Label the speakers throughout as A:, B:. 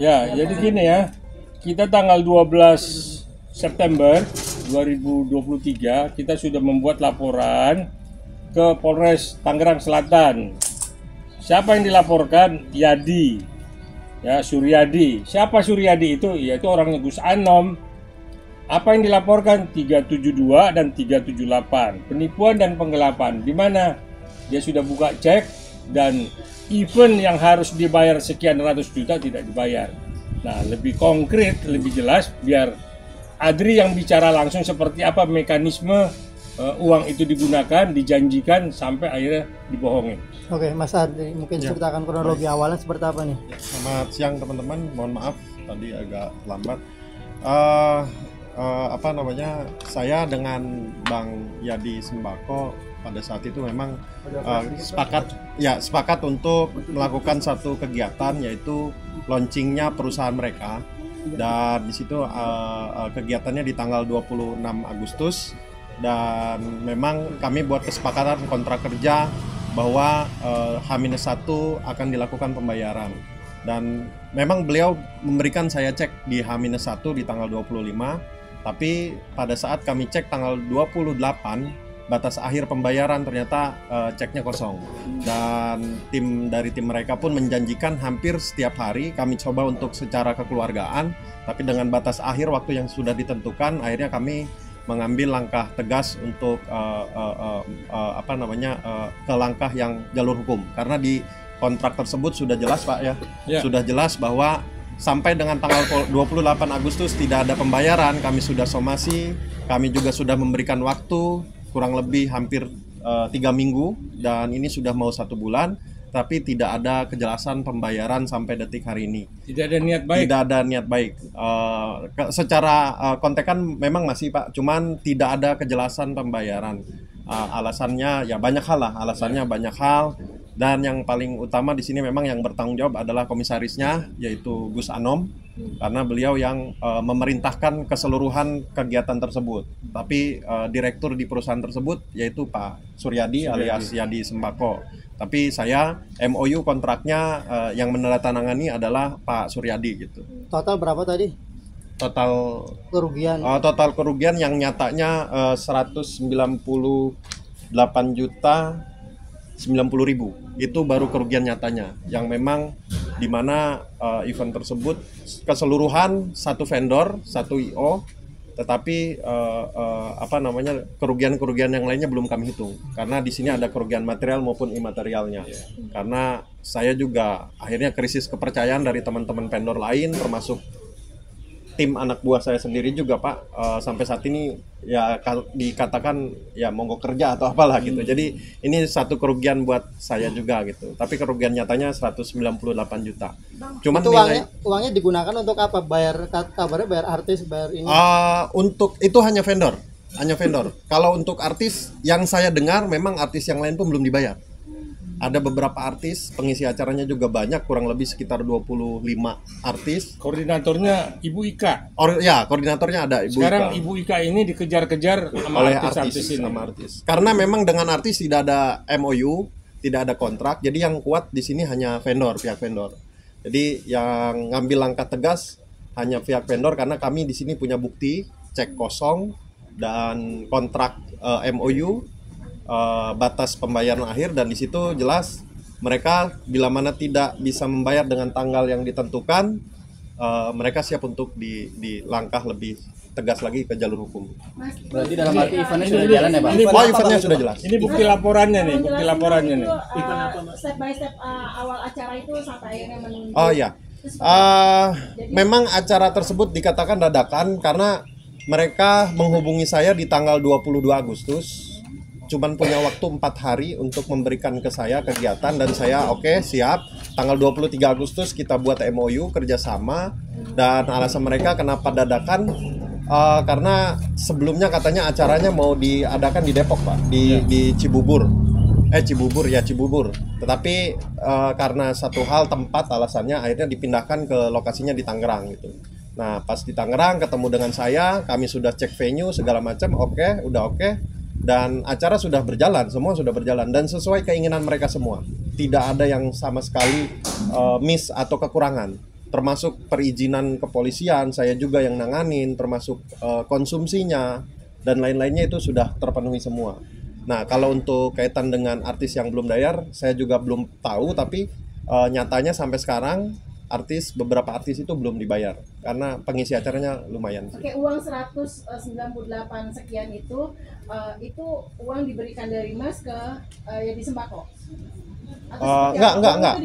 A: Ya, jadi gini ya, kita tanggal 12 September 2023 kita sudah membuat laporan ke Polres Tangerang Selatan. Siapa yang dilaporkan? Yadi, ya Suryadi. Siapa Suryadi itu? Yaitu orangnya Gus Anom. Apa yang dilaporkan? 372 dan 378, penipuan dan penggelapan. Di mana dia sudah buka cek dan event yang harus dibayar sekian ratus juta tidak dibayar. Nah, lebih konkret, lebih jelas, biar Adri yang bicara langsung seperti apa mekanisme uang itu digunakan, dijanjikan sampai akhirnya dibohongin.
B: Oke, Mas Adri, mungkin ceritakan kronologi awalnya seperti apa nih?
C: Selamat siang teman-teman, mohon maaf tadi agak lambat. Saya dengan Bang Yadi Sembako pada saat itu memang sepakat untuk melakukan satu kegiatan, yaitu launchingnya perusahaan mereka, dan di situ kegiatannya di tanggal 26 Agustus, dan memang kami buat kesepakatan kontrak kerja bahwa H-1 akan dilakukan pembayaran, dan memang beliau memberikan saya cek di H-1 di tanggal 25, tapi pada saat kami cek tanggal 28 batas akhir pembayaran ternyata ceknya kosong, dan tim mereka pun menjanjikan hampir setiap hari kami coba untuk secara kekeluargaan, tapi dengan batas akhir waktu yang sudah ditentukan akhirnya kami mengambil langkah tegas untuk ke langkah yang jalur hukum, karena di kontrak tersebut sudah jelas Pak ya. Sudah jelas bahwa sampai dengan tanggal 28 Agustus tidak ada pembayaran. Kami sudah somasi, kami juga sudah memberikan waktu kurang lebih hampir 3 minggu, dan ini sudah mau 1 bulan, tapi tidak ada kejelasan pembayaran sampai detik hari ini.
A: Tidak ada niat baik.
C: Tidak ada niat baik. Secara kontekan memang masih Pak, cuman tidak ada kejelasan pembayaran. Alasannya ya banyak hal lah. Banyak hal, dan yang paling utama di sini memang yang bertanggung jawab adalah komisarisnya, yaitu Gus Anom, karena beliau yang memerintahkan keseluruhan kegiatan tersebut. Tapi direktur di perusahaan tersebut yaitu Pak Suryadi alias Yadi Sembako. Tapi saya MOU kontraknya yang menandatangani adalah Pak Suryadi gitu.
B: Total berapa tadi?
C: Total kerugian yang nyatanya 198.090.000. Itu baru kerugian nyatanya, yang memang dimana event tersebut keseluruhan satu vendor, satu IO, tetapi kerugian yang lainnya belum kami hitung, karena di sini ada kerugian material maupun imaterialnya. Karena saya juga akhirnya krisis kepercayaan dari teman-teman vendor lain, termasuk tim anak buah saya sendiri juga Pak, sampai saat ini ya dikatakan ya mogok kerja atau apalah gitu. Jadi ini satu kerugian buat saya juga gitu. Tapi kerugian nyatanya 198 juta. Cuman
B: itu uangnya digunakan untuk apa? Kabarnya bayar artis, bayar ini.
C: Untuk itu hanya vendor. Kalau untuk artis yang saya dengar memang artis yang lain pun belum dibayar. Ada beberapa artis, pengisi acaranya juga banyak, kurang lebih sekitar 25 artis.
A: Koordinatornya Ibu Ika.
C: Koordinatornya ada Ibu
A: Sekarang
C: Ika.
A: Ibu Ika ini dikejar-kejar
C: oleh artis. Karena memang dengan artis tidak ada MOU, tidak ada kontrak. Jadi yang kuat di sini hanya pihak vendor. Jadi yang ngambil langkah tegas hanya pihak vendor, karena kami di sini punya bukti cek kosong dan kontrak MOU. Batas pembayaran akhir, dan di situ jelas mereka bila mana tidak bisa membayar dengan tanggal yang ditentukan, mereka siap untuk di langkah lebih tegas lagi ke jalur hukum.
D: Berarti dalam arti eventnya sudah jalan ya, Bang?
C: Oh, eventnya sudah jelas.
A: Ini bukti laporannya nih, bukti laporannya nih.
E: Step by step awal acara itu sampai akhirnya menunjuk.
C: Oh iya. Memang acara tersebut dikatakan dadakan karena mereka menghubungi saya di tanggal 22 Agustus. Cuman punya waktu 4 hari untuk memberikan ke saya kegiatan dan saya oke, siap. Tanggal 23 Agustus kita buat MOU kerjasama. Dan alasan mereka kenapa dadakan karena sebelumnya katanya acaranya mau diadakan di Depok, Pak, di Cibubur. Cibubur. Tetapi karena satu hal tempat alasannya akhirnya dipindahkan ke lokasinya di Tangerang gitu. Nah, pas di Tangerang ketemu dengan saya, kami sudah cek venue segala macam, udah oke. Dan acara sudah berjalan, semua sudah berjalan dan sesuai keinginan mereka semua. Tidak ada yang sama sekali miss atau kekurangan. Termasuk perizinan kepolisian, saya juga yang nanganin, termasuk konsumsinya dan lain-lainnya itu sudah terpenuhi semua. Nah, kalau untuk kaitan dengan artis yang belum bayar, saya juga belum tahu, tapi nyatanya sampai sekarang beberapa artis itu belum dibayar karena pengisi acaranya lumayan.
E: Oke, uang 198 sekian itu uang diberikan dari Mas ke Yadi Sembako?
C: Enggak.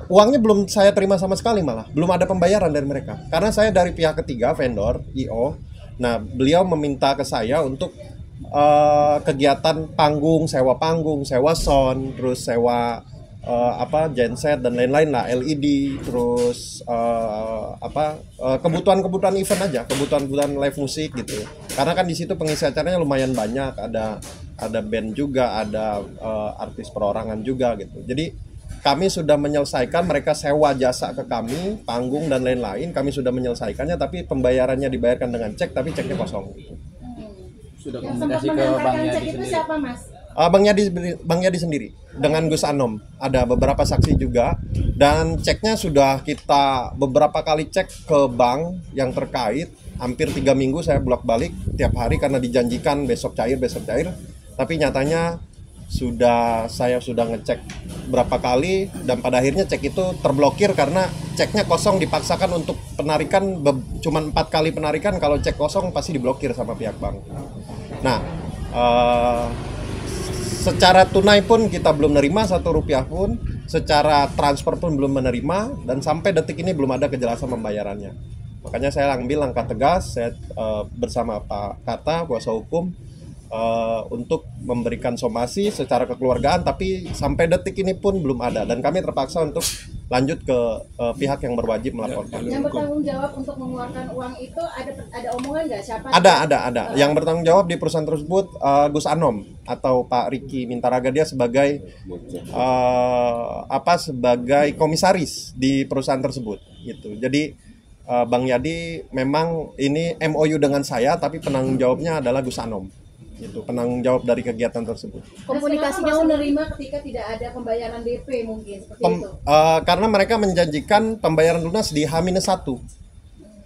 C: Uangnya belum saya terima sama sekali, malah belum ada pembayaran dari mereka karena saya dari pihak ketiga, vendor IO. Nah, beliau meminta ke saya untuk kegiatan panggung, sewa sound, terus sewa genset dan lain-lain lah, LED, terus kebutuhan event aja, kebutuhan live musik gitu. Karena kan di situ pengisi acaranya lumayan banyak, ada band juga, ada artis perorangan juga gitu. Jadi kami sudah menyelesaikan, mereka sewa jasa ke kami, panggung dan lain-lain, kami sudah menyelesaikannya, tapi pembayarannya dibayarkan dengan cek, tapi ceknya kosong.
D: Sudah
E: Yang sempat
D: komunikasi ke Bang
E: menampilkan
D: Yadi
E: cek itu
D: sendiri.
E: siapa, Mas?
C: Bang Yadi sendiri dengan Gus Anom, ada beberapa saksi juga, dan ceknya sudah kita beberapa kali cek ke bank yang terkait. Hampir 3 minggu saya bolak-balik tiap hari karena dijanjikan besok cair, tapi nyatanya saya sudah ngecek berapa kali dan pada akhirnya cek itu terblokir karena ceknya kosong, dipaksakan untuk penarikan cuman 4 kali penarikan, kalau cek kosong pasti diblokir sama pihak bank. Nah, secara tunai pun kita belum menerima 1 rupiah pun, secara transfer pun belum menerima, dan sampai detik ini belum ada kejelasan pembayarannya. Makanya saya ambil langkah tegas, saya bersama Pak Kata, kuasa hukum, untuk memberikan somasi secara kekeluargaan, tapi sampai detik ini pun belum ada, dan kami terpaksa untuk lanjut ke pihak yang berwajib melaporkan.
E: Yang bertanggung jawab untuk mengeluarkan uang itu ada omongan nggak siapa?
C: Ada. Yang bertanggung jawab di perusahaan tersebut Gus Anom atau Pak Riki Mintaraga, dia sebagai sebagai komisaris di perusahaan tersebut gitu. Jadi Bang Yadi memang ini MOU dengan saya, tapi penanggung jawabnya adalah Gus Anom. Itu penanggung jawab dari kegiatan tersebut.
E: Komunikasinya menerima ketika tidak ada pembayaran DP mungkin seperti itu.
C: Karena mereka menjanjikan pembayaran lunas di H-1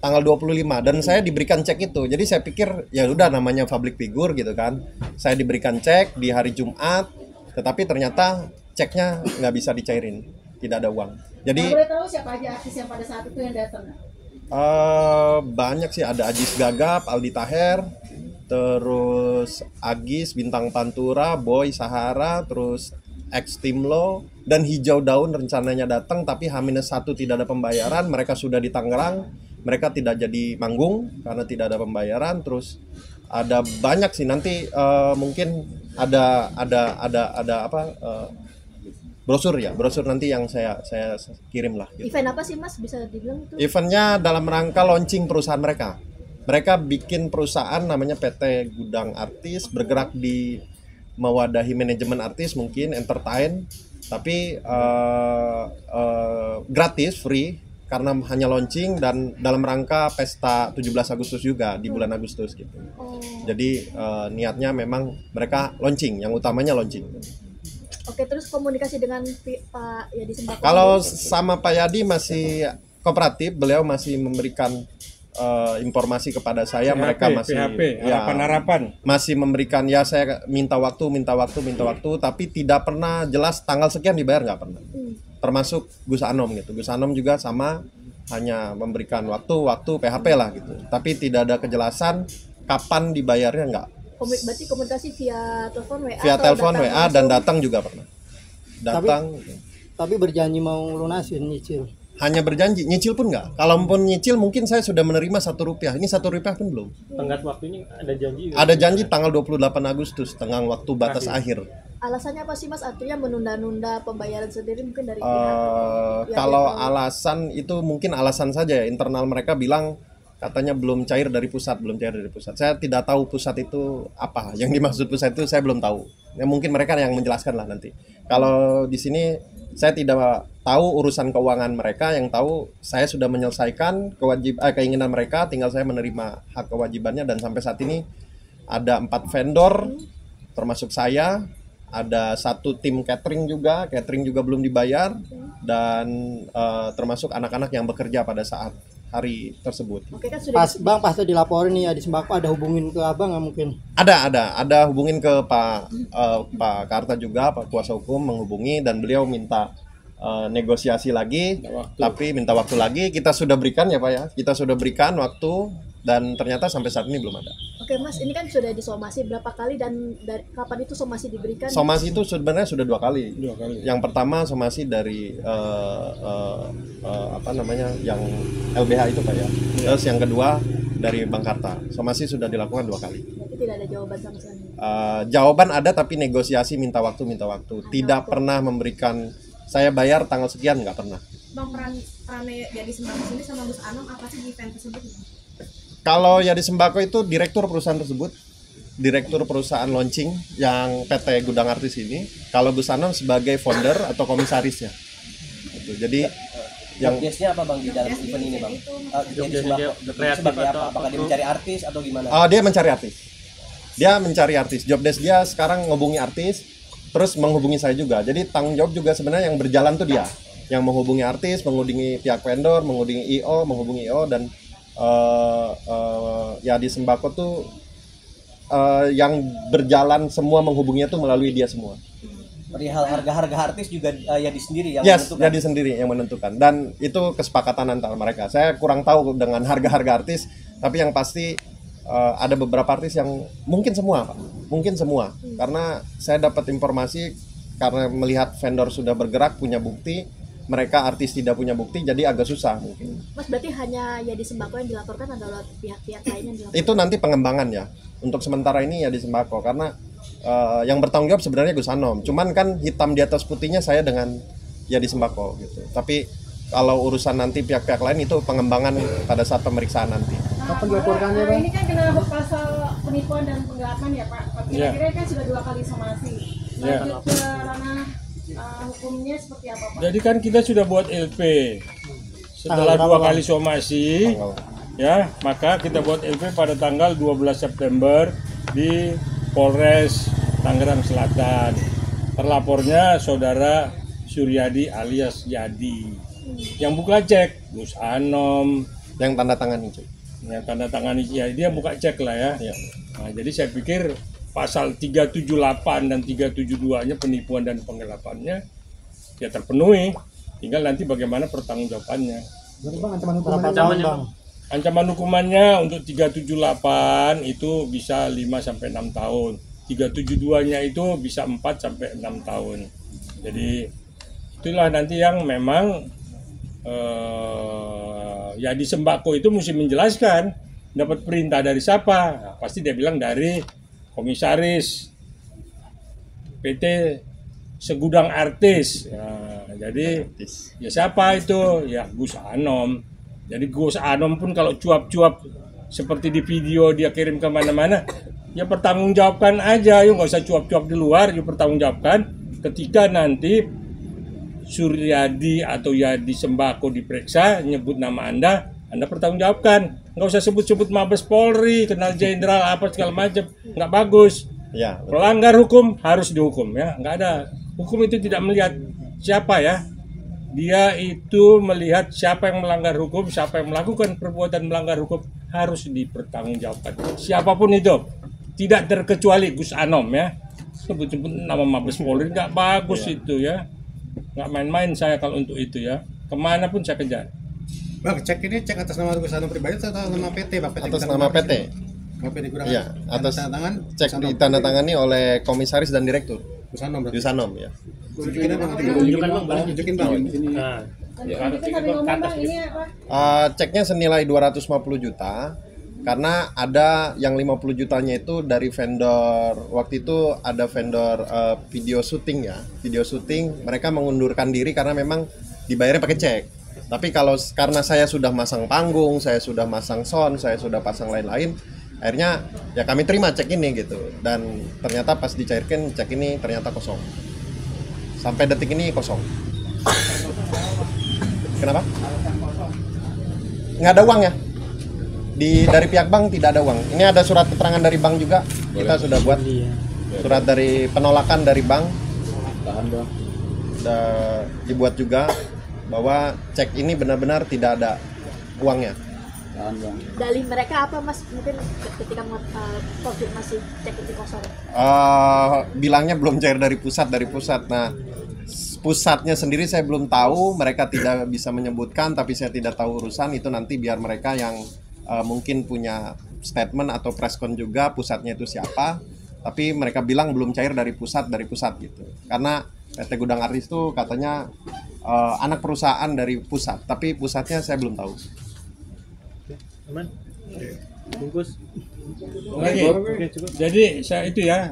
C: tanggal 25 dan saya diberikan cek itu. Jadi saya pikir ya udah, namanya public figure gitu kan. Saya diberikan cek di hari Jumat, tetapi ternyata ceknya nggak bisa dicairin, tidak ada uang. Jadi
E: boleh tahu siapa aja artis yang pada saat itu yang datang?
C: Banyak sih, ada Ajis Gagap, Aldi Taher, terus Agis, Bintang Pantura, Boy Sahara, terus X Timlo, dan Hijau Daun rencananya datang, tapi H-1 tidak ada pembayaran. Mereka sudah di Tangerang, mereka tidak jadi manggung karena tidak ada pembayaran. Terus ada banyak sih, nanti mungkin ada brosur nanti yang saya kirim lah gitu.
F: Event apa sih Mas, bisa dibilang itu?
C: Eventnya dalam rangka launching perusahaan mereka. Mereka bikin perusahaan namanya PT Gudang Artis, bergerak di mewadahi manajemen artis, mungkin entertain, tapi gratis, free, karena hanya launching dan dalam rangka pesta 17 Agustus juga di bulan Agustus gitu. Jadi niatnya memang mereka launching, yang utamanya launching.
F: Oke, terus komunikasi dengan Pak Yadi Sembako?
C: Kalau sama Pak Yadi masih kooperatif, beliau masih memberikan informasi kepada saya. Mereka masih
A: harapan
C: masih memberikan, ya saya minta waktu, tapi tidak pernah jelas tanggal sekian dibayar, nggak pernah. Termasuk Gus Anom gitu. Gus Anom juga sama, hanya memberikan waktu PHP lah gitu. Tapi tidak ada kejelasan kapan dibayarnya enggak.
F: Berarti komunikasi via telepon WA
C: Via
F: atau
C: telepon
F: datang
C: WA dan
F: langsung?
C: datang juga pernah. Datang
B: Tapi berjanji mau lunasin nyicil.
C: hanya berjanji, nyicil pun enggak. Kalaupun nyicil mungkin saya sudah menerima Rp1. Ini Rp1 pun belum.
G: Tenggat waktunya ada janji.
C: Ada janji tanggal 28 Agustus, tengah waktu batas akhir.
F: Alasannya apa sih Mas? Artinya menunda-nunda pembayaran sendiri mungkin dari pihak
C: Kalau
F: yang-
C: alasan itu mungkin alasan saja ya. Internal mereka bilang katanya belum cair dari pusat. Saya tidak tahu pusat itu apa. Yang dimaksud pusat itu saya belum tahu. Ya mungkin mereka yang menjelaskan lah nanti. Kalau di sini saya tidak tahu urusan keuangan mereka. Yang tahu saya sudah menyelesaikan keinginan mereka. Tinggal saya menerima hak kewajibannya dan sampai saat ini ada 4 vendor termasuk saya. Ada 1 tim catering juga belum dibayar dan termasuk anak-anak yang bekerja pada saat hari tersebut.
F: Oke kan sudah
B: Pas dilaporin nih ya di Sembako, ada hubungin ke abang nggak mungkin?
C: Ada hubungin ke Pak Karta juga, Pak kuasa hukum menghubungi dan beliau minta negosiasi lagi, tapi minta waktu lagi. Kita sudah berikan ya Pak ya, kita sudah berikan waktu dan ternyata sampai saat ini belum ada.
F: Oke Mas, ini kan sudah disomasi berapa kali dan dari kapan itu somasi diberikan?
C: Somasi itu sebenarnya sudah 2 kali.
A: 2 kali.
C: Yang pertama somasi dari yang LBH itu Pak ya. Terus yang kedua dari Bang Karta. Somasi sudah dilakukan 2 kali.
F: Berarti tidak ada jawaban sama sekali.
C: Jawaban ada tapi negosiasi minta waktu. Tidak pernah memberikan saya bayar tanggal sekian, nggak pernah.
H: Bang, perannya jadi Sembako sini sama Gus Anom apa sih di event tersebut?
C: Kalau Yadi Sembako itu direktur perusahaan tersebut, direktur perusahaan launching yang PT Gudang Artis ini. Kalau Gus Anom sebagai founder atau komisarisnya. Gitu. Jadi yang
I: Jobdesknya apa Bang di dalam event ini Bang? Jadi Sembako sebagai apa? Apakah dia mencari artis atau gimana?
C: dia mencari artis. Jobdesk dia sekarang ngehubungi artis, terus menghubungi saya juga. Jadi tanggung jawab juga sebenarnya yang berjalan tuh dia, yang menghubungi artis, menghubungi pihak vendor, menghubungi IO dan Yadi Sembako tuh yang berjalan semua menghubunginya tuh melalui dia semua.
I: Perihal harga artis juga Yadi sendiri yang menentukan.
C: Yadi sendiri yang menentukan dan itu kesepakatan antara mereka. Saya kurang tahu dengan harga artis, tapi yang pasti ada beberapa artis yang mungkin semua karena saya dapat informasi karena melihat vendor sudah bergerak punya bukti, mereka artis tidak punya bukti, jadi agak susah mungkin.
F: Mas berarti hanya Yadi Sembako yang dilaporkan adalah pihak-pihak lain yang dilaporkan?
C: Itu nanti pengembangan ya. Untuk sementara ini Yadi Sembako karena yang bertanggung jawab sebenarnya Gus Anom. Cuman kan hitam di atas putihnya saya dengan Yadi Sembako gitu. Tapi kalau urusan nanti pihak-pihak lain itu pengembangan pada saat pemeriksaan nanti.
B: Kapan dilaporkannya, Bang?
E: Ini kan kena pasal penipuan dan penggelapan ya Pak. Kira-kira kan sudah 2 kali somasi. Lanjut ke ranah hukumnya seperti apa Pak?
A: Jadi kan kita sudah buat LP. Setelah 2 kali somasi, ya, maka kita buat LP pada tanggal 12 September di Polres Tangerang Selatan. Terlapornya saudara Suryadi alias Yadi. Yang buka cek Gus Anom,
C: yang tanda tangan itu.
A: Yang tanda tangan ya, dia buka cek lah ya. Nah, jadi saya pikir pasal 378 dan 372-nya penipuan dan penggelapannya ya terpenuhi. Tinggal nanti bagaimana pertanggungjawabannya.
B: Berarti Bang ancaman hukumannya Bang?
A: Ancaman hukumannya untuk 378 itu bisa 5 sampai 6 tahun. 372-nya itu bisa 4 sampai 6 tahun. Jadi itulah nanti yang memang ya di Sembako itu mesti menjelaskan dapat perintah dari siapa. Nah, pasti dia bilang dari komisaris PT Segudang Artis. Nah, jadi ya siapa itu? Ya Gus Anom. Jadi Gus Anom pun kalau cuap-cuap seperti di video dia kirim ke mana-mana, ya pertanggungjawabkan aja, yuk nggak usah cuap-cuap di luar, yuk pertanggungjawabkan ketika nanti Suryadi atau Yadi Sembako diperiksa, nyebut nama Anda pertanggungjawabkan. Nggak usah sebut-sebut Mabes Polri, kenal jenderal apa segala macam, nggak bagus.
C: Ya,
A: pelanggar hukum harus dihukum ya, nggak ada. Hukum itu tidak melihat siapa ya, dia itu melihat siapa yang melanggar hukum, siapa yang melakukan perbuatan melanggar hukum harus dipertanggungjawabkan. Siapapun itu, tidak terkecuali Gus Anom ya. Sebut-sebut nama Mabes Polri nggak bagus itu ya. Nggak main-main saya kalau untuk itu ya. Kemana pun saya kejar.
J: Bang, cek atas nama Gus Anom pribadi atau atas nama PT, Pak?
C: Atas nama PT.
J: PT Kurangan.
C: Iya, atas
J: tangan.
C: cek ditandatangani oleh komisaris dan direktur.
J: Gus Anom berarti.
C: Gus Anom ya.
J: Tunjukin Bang,
G: Tunjukkan Bang,
J: tunjukin Bang.
G: Nah,
E: Dan kita sambil ngomong Bang, ini apa?
C: Ceknya senilai 250 juta karena ada yang 50 jutanya itu dari vendor. Waktu itu ada vendor video syuting ya. Video syuting mereka mengundurkan diri karena memang dibayarnya pakai cek. Tapi karena saya sudah masang panggung, saya sudah masang sound, saya sudah pasang lain-lain, akhirnya ya kami terima cek ini gitu. Dan ternyata pas dicairkan cek ini ternyata kosong. Sampai detik ini kosong. Kenapa? Nggak ada uang ya? Dari pihak bank tidak ada uang. Ini ada surat keterangan dari bank juga. Kita sudah buat surat dari penolakan dari bank. Sudah dibuat juga bahwa cek ini benar-benar tidak ada uangnya.
F: Dalih mereka apa Mas? Mungkin ketika konfirmasi cek itu kosong.
C: Bilangnya belum cair dari pusat. Nah, pusatnya sendiri saya belum tahu. Mereka tidak bisa menyebutkan, tapi saya tidak tahu urusan itu. Nanti biar mereka yang mungkin punya statement atau preskon juga pusatnya itu siapa. Tapi mereka bilang belum cair dari pusat gitu. Karena PT Gudang Artis itu katanya anak perusahaan dari pusat, tapi pusatnya saya belum tahu.
G: aman. Bungkus.
A: Oke, jadi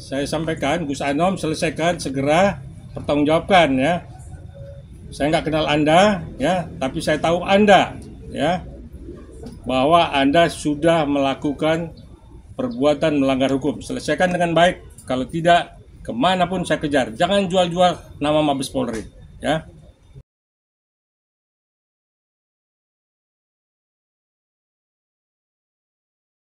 A: saya sampaikan Gus Anom selesaikan segera, pertanggungjawabkan ya. Saya nggak kenal Anda ya, tapi saya tahu Anda ya, bahwa Anda sudah melakukan perbuatan melanggar hukum. Selesaikan dengan baik. Kalau tidak, kemanapun saya kejar. Jangan jual-jual nama Mabes Polri ya.